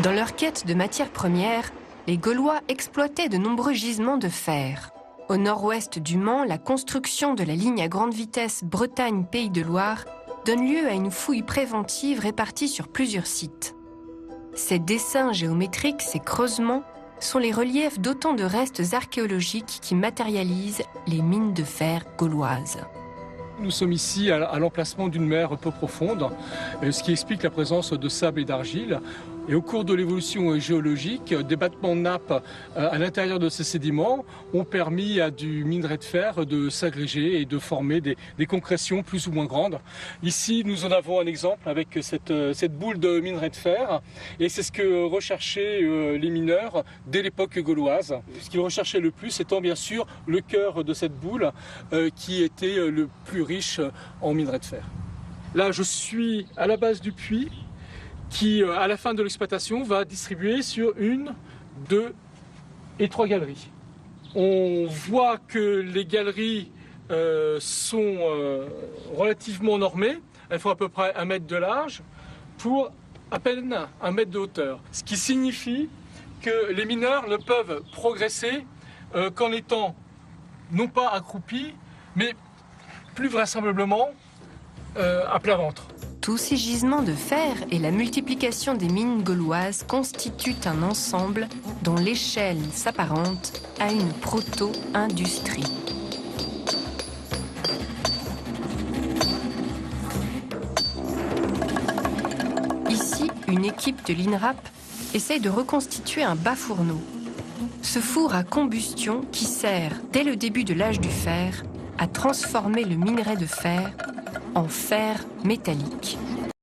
Dans leur quête de matières premières, les Gaulois exploitaient de nombreux gisements de fer. Au nord-ouest du Mans, la construction de la ligne à grande vitesse Bretagne-Pays de Loire donne lieu à une fouille préventive répartie sur plusieurs sites. Ces dessins géométriques, ces creusements, sont les reliefs d'autant de restes archéologiques qui matérialisent les mines de fer gauloises. Nous sommes ici à l'emplacement d'une mer peu profonde, ce qui explique la présence de sable et d'argile. Et au cours de l'évolution géologique, des battements de nappe à l'intérieur de ces sédiments ont permis à du minerai de fer de s'agréger et de former des concrétions plus ou moins grandes. Ici, nous en avons un exemple avec cette boule de minerai de fer. Et c'est ce que recherchaient les mineurs dès l'époque gauloise. Ce qu'ils recherchaient le plus étant bien sûr le cœur de cette boule qui était le plus riche en minerai de fer. Là, je suis à la base du puits qui, à la fin de l'exploitation, va distribuer sur 1, 2 et 3 galeries. On voit que les galeries sont relativement normées. Elles font à peu près 1 mètre de large pour à peine 1 mètre de hauteur. Ce qui signifie que les mineurs ne peuvent progresser qu'en étant non pas accroupis, mais plus vraisemblablement à plat ventre. Tous ces gisements de fer et la multiplication des mines gauloises constituent un ensemble dont l'échelle s'apparente à une proto-industrie. Ici, une équipe de l'INRAP essaye de reconstituer un bas-fourneau. Ce four à combustion qui sert, dès le début de l'âge du fer, à transformer le minerai de fer en fer métallique.